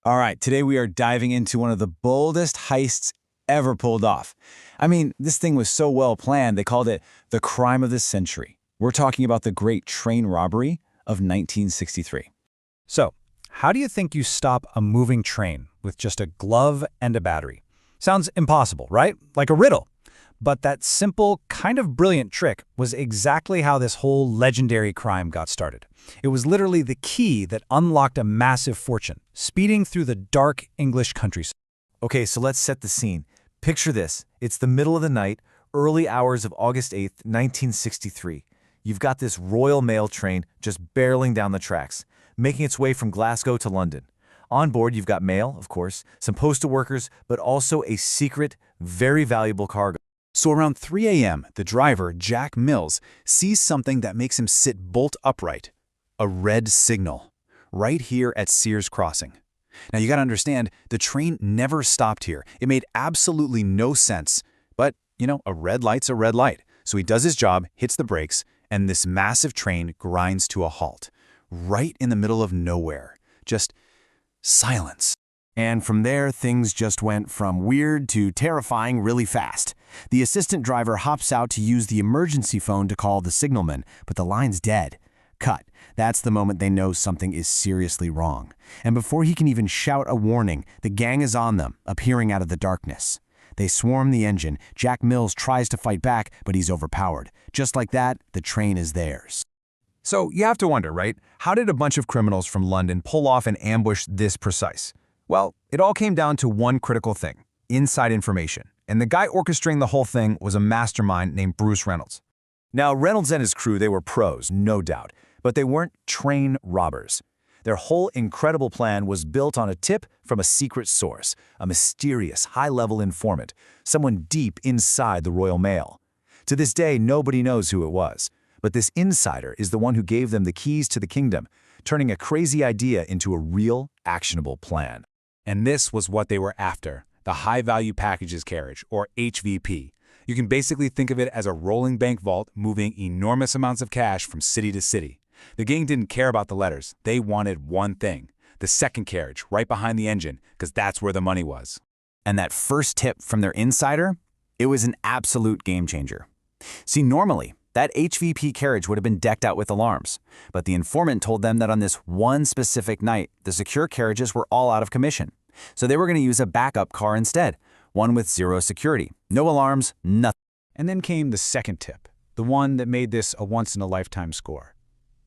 All right, today we are diving into one of the boldest heists ever pulled off. I mean, this thing was so well planned, they called it the crime of the century. We're talking about the great train robbery of 1963. So, how do you think you stop a moving train with just a glove and a battery? Sounds impossible, right? Like a riddle. But that simple, kind of brilliant trick was exactly how this whole legendary crime got started. It was literally the key that unlocked a massive fortune, speeding through the dark English countryside. Okay, so let's set the scene. Picture this. It's the middle of the night, early hours of August 8th, 1963. You've got this Royal Mail train just barreling down the tracks, making its way from Glasgow to London. On board, you've got mail, of course, some postal workers, but also a secret, very valuable cargo. So around 3 a.m., the driver, Jack Mills, sees something that makes him sit bolt upright. A red signal, right here at Sears Crossing. Now you gotta understand, the train never stopped here. It made absolutely no sense. But, a red light's a red light. So he does his job, hits the brakes, and this massive train grinds to a halt. Right in the middle of nowhere. Just silence. And from there, things just went from weird to terrifying really fast. The assistant driver hops out to use the emergency phone to call the signalman, but the line's dead. Cut. That's the moment they know something is seriously wrong. And before he can even shout a warning, the gang is on them, appearing out of the darkness. They swarm the engine. Jack Mills tries to fight back, but he's overpowered. Just like that, the train is theirs. So you have to wonder, right? How did a bunch of criminals from London pull off an ambush this precise? Well, it all came down to one critical thing: inside information. And the guy orchestrating the whole thing was a mastermind named Bruce Reynolds. Now, Reynolds and his crew, they were pros, no doubt, but they weren't train robbers. Their whole incredible plan was built on a tip from a secret source, a mysterious, high-level informant, someone deep inside the Royal Mail. To this day, nobody knows who it was, but this insider is the one who gave them the keys to the kingdom, turning a crazy idea into a real, actionable plan. And this was what they were after, the High Value Packages Carriage, or HVP. You can basically think of it as a rolling bank vault moving enormous amounts of cash from city to city. The gang didn't care about the letters. They wanted one thing: the second carriage, right behind the engine, because that's where the money was. And that first tip from their insider, it was an absolute game changer. See, normally, that HVP carriage would have been decked out with alarms, but the informant told them that on this one specific night, the secure carriages were all out of commission. So they were going to use a backup car instead, one with zero security, no alarms, nothing. And then came the second tip, the one that made this a once-in-a-lifetime score.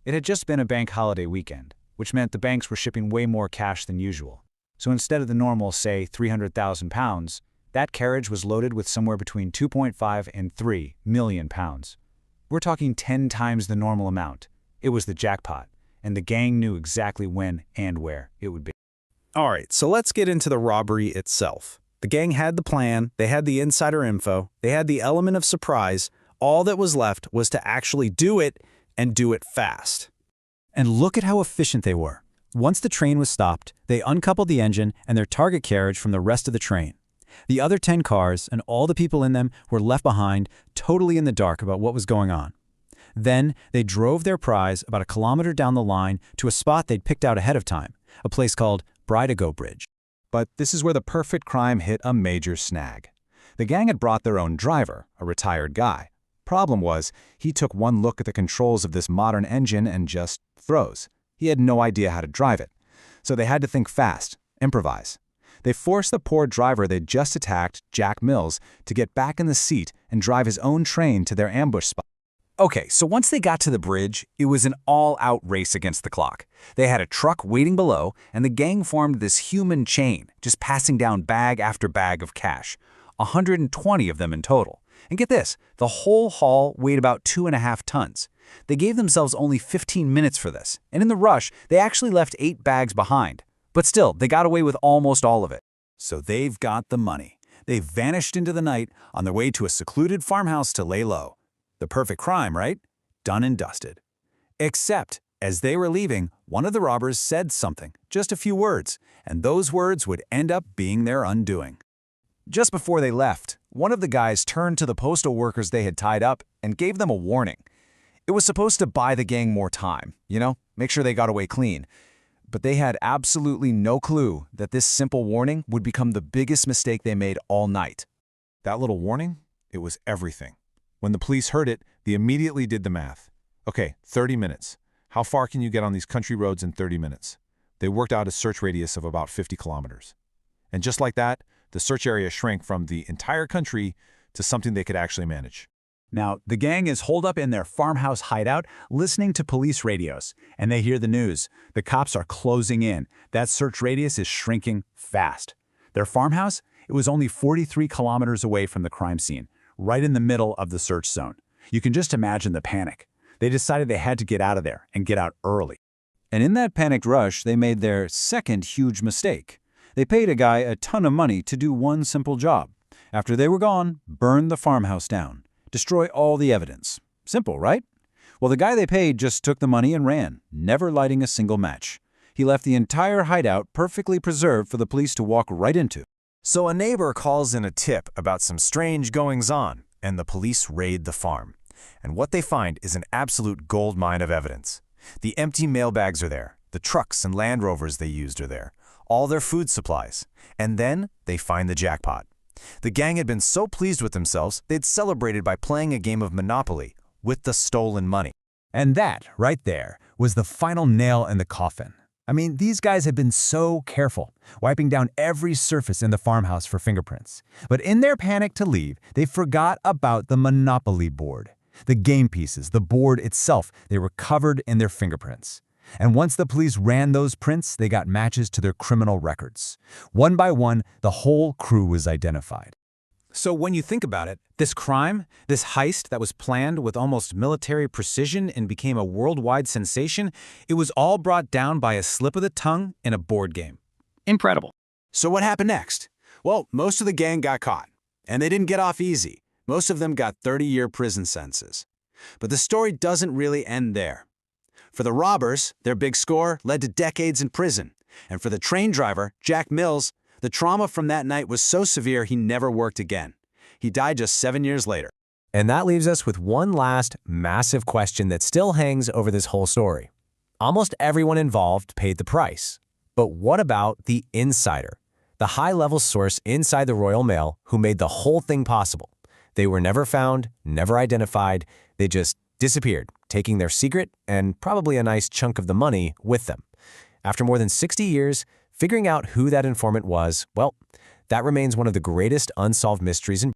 It had just been a bank holiday weekend, which meant the banks were shipping way more cash than usual. So instead of the normal, say, £300,000, that carriage was loaded with somewhere between 2.5 and 3 million pounds. We're talking 10 times the normal amount. It was the jackpot, and the gang knew exactly when and where it would be. All right, so let's get into the robbery itself. The gang had the plan, they had the insider info, they had the element of surprise. All that was left was to actually do it, and do it fast. And look at how efficient they were. Once the train was stopped, they uncoupled the engine and their target carriage from the rest of the train. The other 10 cars and all the people in them were left behind, totally in the dark about what was going on. Then they drove their prize about a kilometer down the line to a spot they'd picked out ahead of time, a place called Bridego Bridge. But this is where the perfect crime hit a major snag. The gang had brought their own driver, a retired guy. Problem was, he took one look at the controls of this modern engine and just froze. He had no idea how to drive it. So they had to think fast, improvise. They forced the poor driver they'd just attacked, Jack Mills, to get back in the seat and drive his own train to their ambush spot. Okay, so once they got to the bridge, it was an all-out race against the clock. They had a truck waiting below, and the gang formed this human chain, just passing down bag after bag of cash. 120 of them in total. And get this, the whole haul weighed about 2.5 tons. They gave themselves only 15 minutes for this, and in the rush, they actually left 8 bags behind. But still, they got away with almost all of it. So they've got the money. They vanished into the night on their way to a secluded farmhouse to lay low. The perfect crime, right? Done and dusted. Except, as they were leaving, one of the robbers said something, just a few words, and those words would end up being their undoing. Just before they left, one of the guys turned to the postal workers they had tied up and gave them a warning. It was supposed to buy the gang more time, make sure they got away clean. But they had absolutely no clue that this simple warning would become the biggest mistake they made all night. That little warning, it was everything. When the police heard it, they immediately did the math. Okay, 30 minutes. How far can you get on these country roads in 30 minutes? They worked out a search radius of about 50 kilometers. And just like that, the search area shrank from the entire country to something they could actually manage. Now, the gang is holed up in their farmhouse hideout listening to police radios, and they hear the news. The cops are closing in. That search radius is shrinking fast. Their farmhouse? It was only 43 kilometers away from the crime scene, right in the middle of the search zone. You can just imagine the panic. They decided they had to get out of there and get out early. And in that panicked rush, they made their second huge mistake. They paid a guy a ton of money to do one simple job. After they were gone, burn the farmhouse down. Destroy all the evidence. Simple, right? Well, the guy they paid just took the money and ran, never lighting a single match. He left the entire hideout perfectly preserved for the police to walk right into. So a neighbor calls in a tip about some strange goings-on, and the police raid the farm. And what they find is an absolute goldmine of evidence. The empty mailbags are there. The trucks and Land Rovers they used are there. All their food supplies. And then they find the jackpot. The gang had been so pleased with themselves, they'd celebrated by playing a game of Monopoly with the stolen money. And that, right there, was the final nail in the coffin. I mean, these guys had been so careful, wiping down every surface in the farmhouse for fingerprints. But in their panic to leave, they forgot about the Monopoly board. The game pieces, the board itself, they were covered in their fingerprints. And once the police ran those prints, they got matches to their criminal records. One by one, the whole crew was identified. So when you think about it, this crime, this heist that was planned with almost military precision and became a worldwide sensation, it was all brought down by a slip of the tongue in a board game. Incredible. So what happened next? Well, most of the gang got caught, and they didn't get off easy. Most of them got 30-year prison sentences. But the story doesn't really end there. For the robbers, their big score led to decades in prison. And for the train driver, Jack Mills, the trauma from that night was so severe he never worked again. He died just 7 years later. And that leaves us with one last massive question that still hangs over this whole story. Almost everyone involved paid the price. But what about the insider? The high-level source inside the Royal Mail who made the whole thing possible. They were never found, never identified. They just disappeared, taking their secret and probably a nice chunk of the money with them. After more than 60 years, figuring out who that informant was, well, that remains one of the greatest unsolved mysteries in